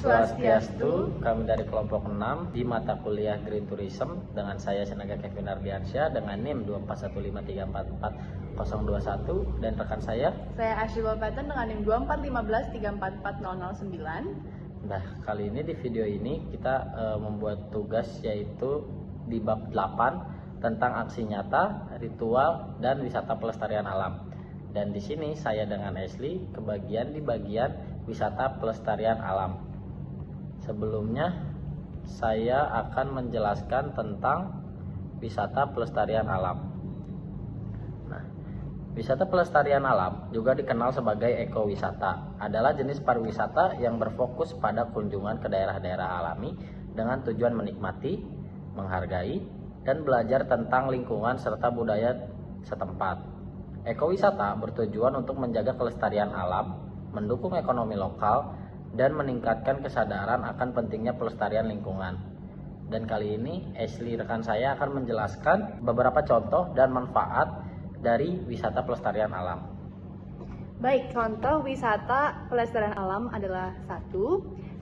Swastiastu, kami dari kelompok 6 di mata kuliah Green Tourism dengan saya Senaga Kevin Ardiansyah dengan NIM 24153440021 dan rekan saya Ashley Patton dengan NIM 24534440009. Nah, kali ini di video ini kita membuat tugas yaitu di bab 8 tentang aksi nyata, ritual, dan wisata pelestarian alam. Dan di sini saya dengan Ashley di bagian wisata pelestarian alam. Sebelumnya saya akan menjelaskan tentang wisata pelestarian alam. Nah, wisata pelestarian alam juga dikenal sebagai ekowisata, adalah jenis pariwisata yang berfokus pada kunjungan ke daerah-daerah alami dengan tujuan menikmati, menghargai, dan belajar tentang lingkungan serta budaya setempat. Ekowisata bertujuan untuk menjaga kelestarian alam, mendukung ekonomi lokal, dan meningkatkan kesadaran akan pentingnya pelestarian lingkungan. Dan kali ini Ashley rekan saya akan menjelaskan beberapa contoh dan manfaat dari wisata pelestarian alam. Baik, contoh wisata pelestarian alam adalah 1.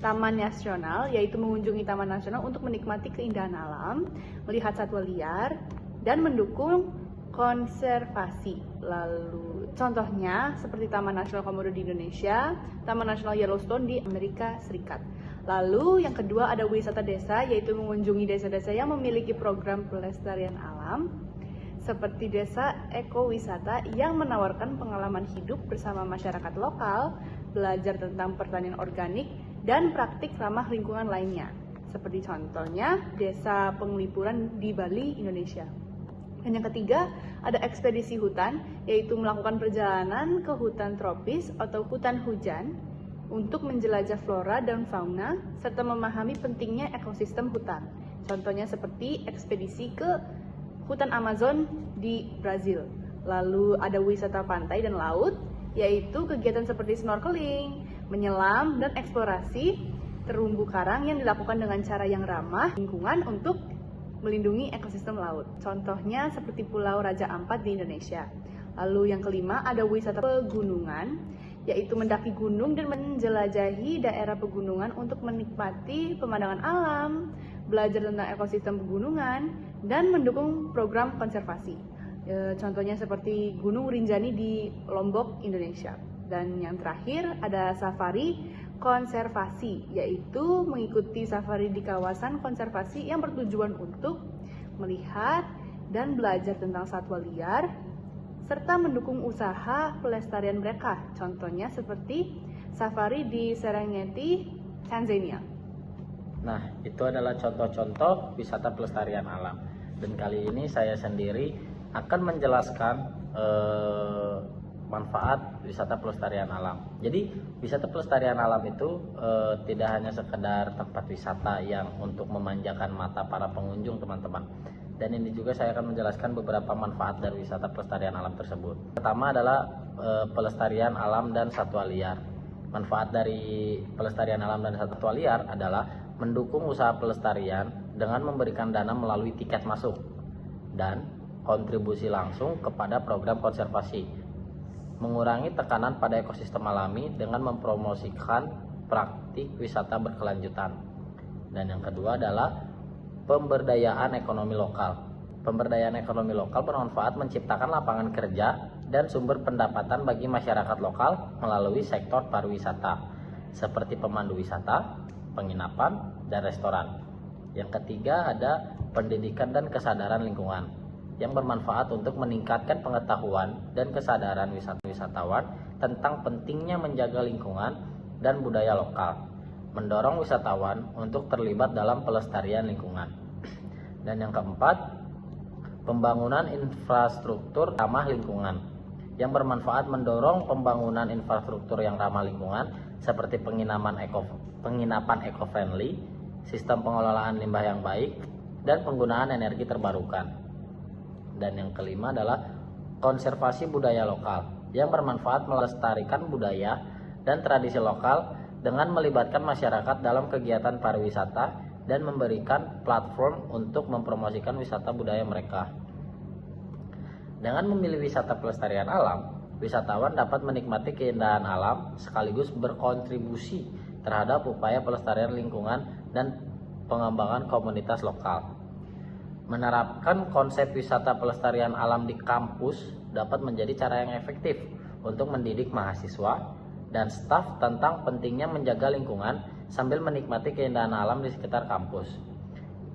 Taman nasional, yaitu mengunjungi taman nasional untuk menikmati keindahan alam, melihat satwa liar, dan mendukung konservasi. Lalu contohnya seperti Taman Nasional Komodo di Indonesia, Taman Nasional Yellowstone di Amerika Serikat. Lalu yang kedua ada wisata desa, yaitu mengunjungi desa-desa yang memiliki program pelestarian alam seperti desa ekowisata yang menawarkan pengalaman hidup bersama masyarakat lokal, belajar tentang pertanian organik dan praktik ramah lingkungan lainnya. Seperti contohnya Desa Penglipuran di Bali, Indonesia. Dan yang ketiga, ada ekspedisi hutan, yaitu melakukan perjalanan ke hutan tropis atau hutan hujan untuk menjelajah flora dan fauna, serta memahami pentingnya ekosistem hutan. Contohnya seperti ekspedisi ke hutan Amazon di Brazil. Lalu ada wisata pantai dan laut, yaitu kegiatan seperti snorkeling, menyelam, dan eksplorasi terumbu karang yang dilakukan dengan cara yang ramah lingkungan untuk melindungi ekosistem laut. Contohnya seperti Pulau Raja Ampat di Indonesia. Lalu yang kelima ada wisata pegunungan, yaitu mendaki gunung dan menjelajahi daerah pegunungan untuk menikmati pemandangan alam, belajar tentang ekosistem pegunungan, dan mendukung program konservasi. Contohnya seperti Gunung Rinjani di Lombok, Indonesia. Dan yang terakhir ada safari konservasi, yaitu mengikuti safari di kawasan konservasi yang bertujuan untuk melihat dan belajar tentang satwa liar serta mendukung usaha pelestarian mereka. Contohnya seperti safari di Serengeti, Tanzania. Nah, itu adalah contoh-contoh wisata pelestarian alam. Dan kali ini saya sendiri akan menjelaskan manfaat wisata pelestarian alam. Jadi wisata pelestarian alam itu tidak hanya sekedar tempat wisata yang untuk memanjakan mata para pengunjung, teman-teman. Dan ini juga saya akan menjelaskan beberapa manfaat dari wisata pelestarian alam tersebut. Pertama adalah pelestarian alam dan satwa liar. Manfaat dari pelestarian alam dan satwa liar adalah mendukung usaha pelestarian dengan memberikan dana melalui tiket masuk dan kontribusi langsung kepada program konservasi, mengurangi tekanan pada ekosistem alami dengan mempromosikan praktik wisata berkelanjutan. Dan yang kedua adalah pemberdayaan ekonomi lokal. Pemberdayaan ekonomi lokal bermanfaat menciptakan lapangan kerja dan sumber pendapatan bagi masyarakat lokal melalui sektor pariwisata, seperti pemandu wisata, penginapan, dan restoran. Yang ketiga ada pendidikan dan kesadaran lingkungan, yang bermanfaat untuk meningkatkan pengetahuan dan kesadaran wisatawan tentang pentingnya menjaga lingkungan dan budaya lokal, mendorong wisatawan untuk terlibat dalam pelestarian lingkungan. Dan yang keempat, pembangunan infrastruktur ramah lingkungan, yang bermanfaat mendorong pembangunan infrastruktur yang ramah lingkungan seperti penginapan eco-friendly, sistem pengelolaan limbah yang baik, dan penggunaan energi terbarukan. Dan yang kelima adalah konservasi budaya lokal, yang bermanfaat melestarikan budaya dan tradisi lokal dengan melibatkan masyarakat dalam kegiatan pariwisata dan memberikan platform untuk mempromosikan wisata budaya mereka. Dengan memilih wisata pelestarian alam, wisatawan dapat menikmati keindahan alam sekaligus berkontribusi terhadap upaya pelestarian lingkungan dan pengembangan komunitas lokal. Menerapkan konsep wisata pelestarian alam di kampus dapat menjadi cara yang efektif untuk mendidik mahasiswa dan staf tentang pentingnya menjaga lingkungan sambil menikmati keindahan alam di sekitar kampus.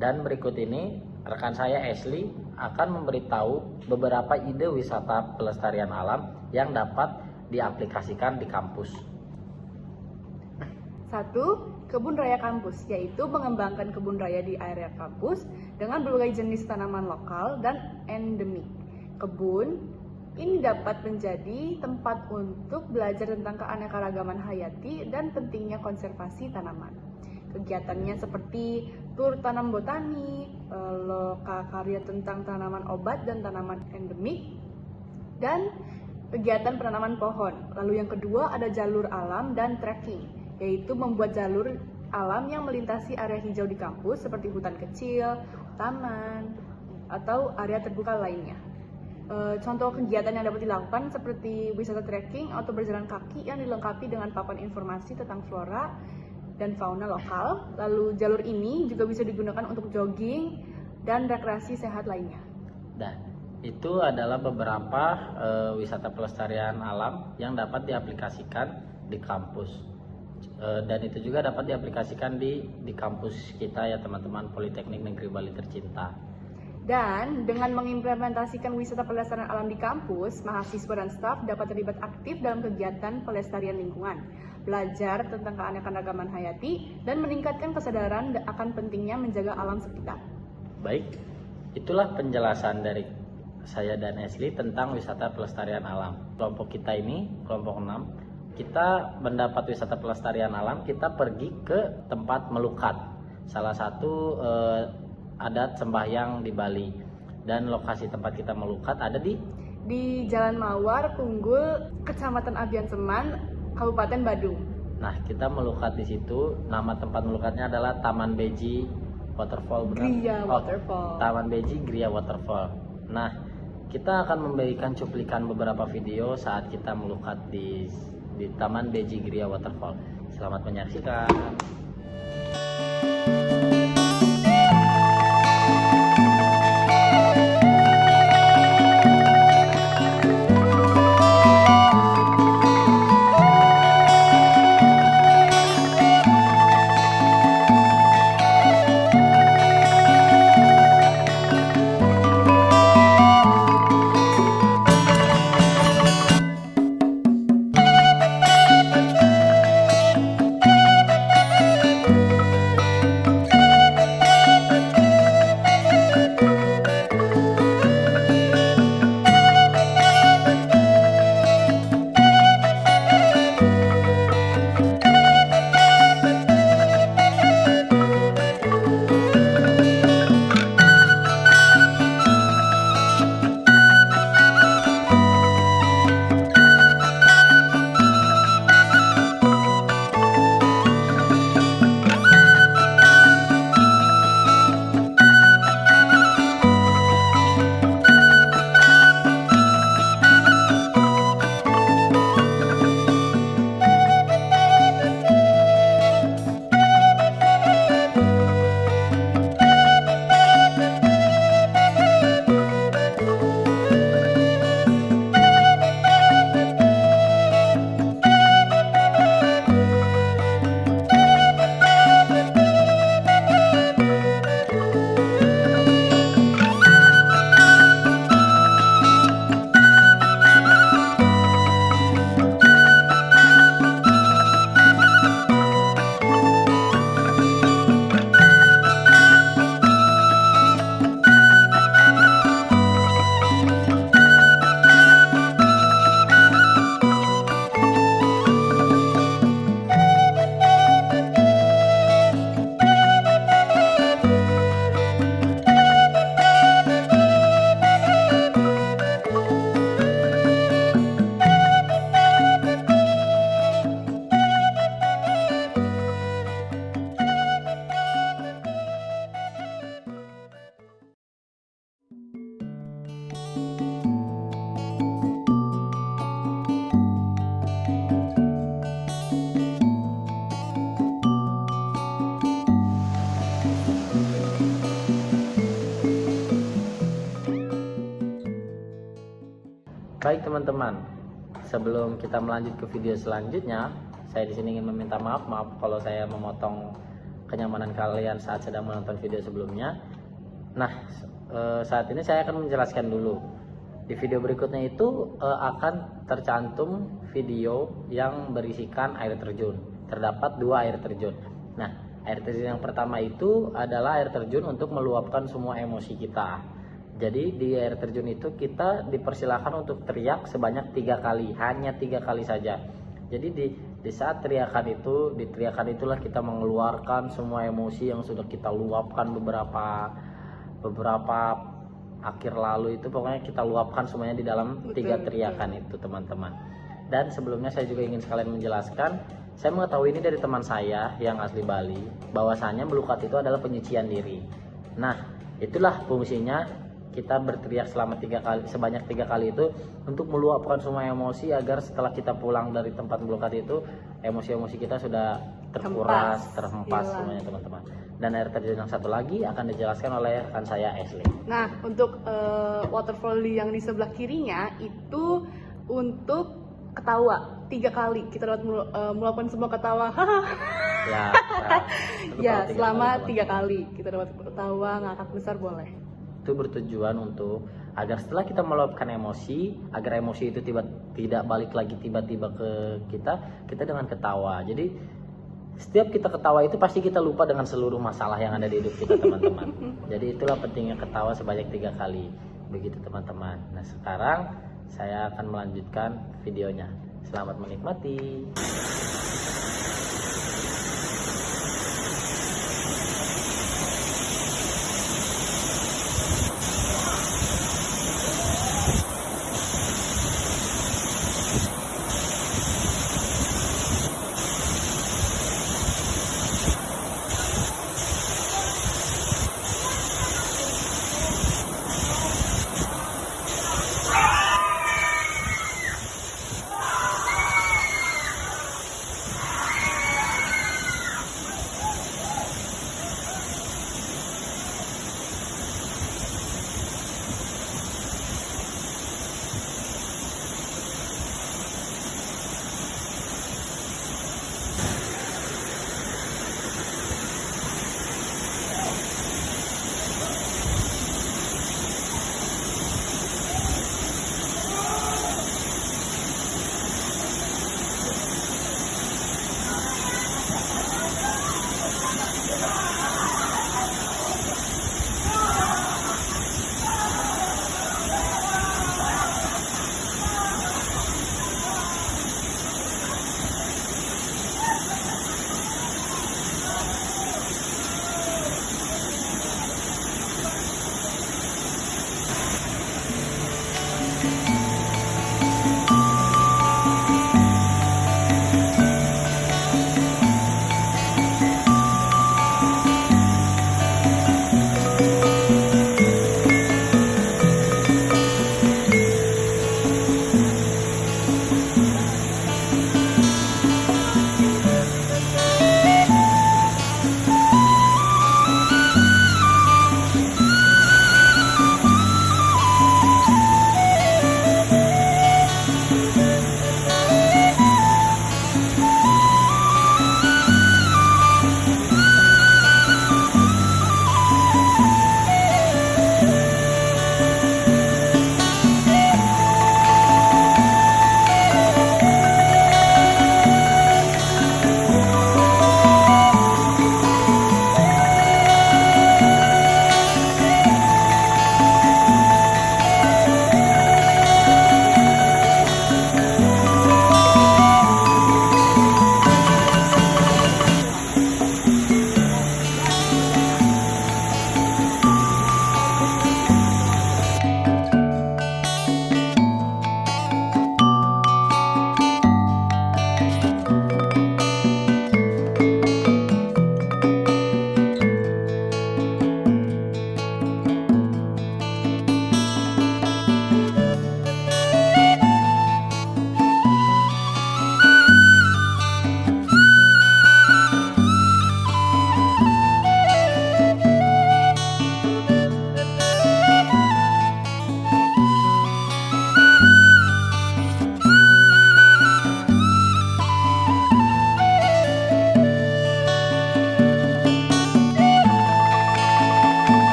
Dan berikut ini rekan saya Ashley akan memberitahu beberapa ide wisata pelestarian alam yang dapat diaplikasikan di kampus. 1. Kebun raya kampus, yaitu mengembangkan kebun raya di area kampus dengan berbagai jenis tanaman lokal dan endemik. Kebun ini dapat menjadi tempat untuk belajar tentang keanekaragaman hayati dan pentingnya konservasi tanaman. Kegiatannya seperti tur tanam botani, lokakarya tentang tanaman obat dan tanaman endemik, dan kegiatan penanaman pohon. Lalu yang kedua ada jalur alam dan trekking, yaitu membuat jalur alam yang melintasi area hijau di kampus seperti hutan kecil, taman, atau area terbuka lainnya. Contoh kegiatan yang dapat dilakukan seperti wisata trekking atau berjalan kaki yang dilengkapi dengan papan informasi tentang flora dan fauna lokal. Lalu jalur ini juga bisa digunakan untuk jogging dan rekreasi sehat lainnya. Dan itu adalah beberapa wisata pelestarian alam yang dapat diaplikasikan di kampus. Dan itu juga dapat diaplikasikan di kampus kita ya teman-teman, Politeknik Negeri Bali tercinta. Dan dengan mengimplementasikan wisata pelestarian alam di kampus, mahasiswa dan staf dapat terlibat aktif dalam kegiatan pelestarian lingkungan, belajar tentang keanekaragaman hayati, dan meningkatkan kesadaran akan pentingnya menjaga alam sekitar. Baik, itulah penjelasan dari saya dan Ashley tentang wisata pelestarian alam. Kelompok kita ini, kelompok 6, kita mendapat wisata pelestarian alam, kita pergi ke tempat melukat. Salah satu adat sembahyang di Bali, dan lokasi tempat kita melukat ada di Jalan Mawar, Tunggul, Kecamatan Abian Seman, Kabupaten Badung. Nah, kita melukat di situ. Nama tempat melukatnya adalah Taman Beji Waterfall, benar? Gria Waterfall. Taman Beji Gria Waterfall. Nah, kita akan memberikan cuplikan beberapa video saat kita melukat di Taman Beji Gria Waterfall. Selamat menyaksikan. Baik teman-teman, sebelum kita melanjut ke video selanjutnya, saya di sini ingin meminta maaf kalau saya memotong kenyamanan kalian saat sedang menonton video sebelumnya. Nah, saat ini saya akan menjelaskan dulu. Di video berikutnya itu akan tercantum video yang berisikan air terjun. Terdapat 2 air terjun. Nah, air terjun yang pertama itu adalah air terjun untuk meluapkan semua emosi kita. Jadi di air terjun itu kita dipersilahkan untuk teriak sebanyak 3 kali, hanya 3 kali saja. Jadi di saat teriakan itu, di teriakan itulah kita mengeluarkan semua emosi yang sudah kita luapkan beberapa akhir lalu itu, pokoknya kita luapkan semuanya di dalam 3 teriakan itu teman-teman. Dan sebelumnya saya juga ingin sekalian menjelaskan, saya mengetahui ini dari teman saya yang asli Bali, bahwasanya melukat itu adalah penyucian diri. Nah, itulah fungsinya kita berteriak selama 3 kali, sebanyak 3 kali itu untuk meluapkan semua emosi agar setelah kita pulang dari tempat melukat itu emosi-emosi kita sudah terkuras, terhempas semuanya teman-teman. Dan air terjun yang satu lagi akan dijelaskan oleh rekan saya Ashley. Nah, untuk waterfall yang di sebelah kirinya itu untuk ketawa 3 kali. Kita dapat meluapkan semua ketawa. Ya, ya, selama 3 kali kita dapat ketawa ngakak besar boleh. Itu bertujuan untuk agar setelah kita meluapkan emosi, agar emosi itu tidak balik lagi tiba-tiba ke kita dengan ketawa. Jadi setiap kita ketawa itu pasti kita lupa dengan seluruh masalah yang ada di hidup kita teman-teman. Jadi itulah pentingnya ketawa sebanyak 3 kali. Begitu teman-teman. Nah, sekarang saya akan melanjutkan videonya. Selamat menikmati.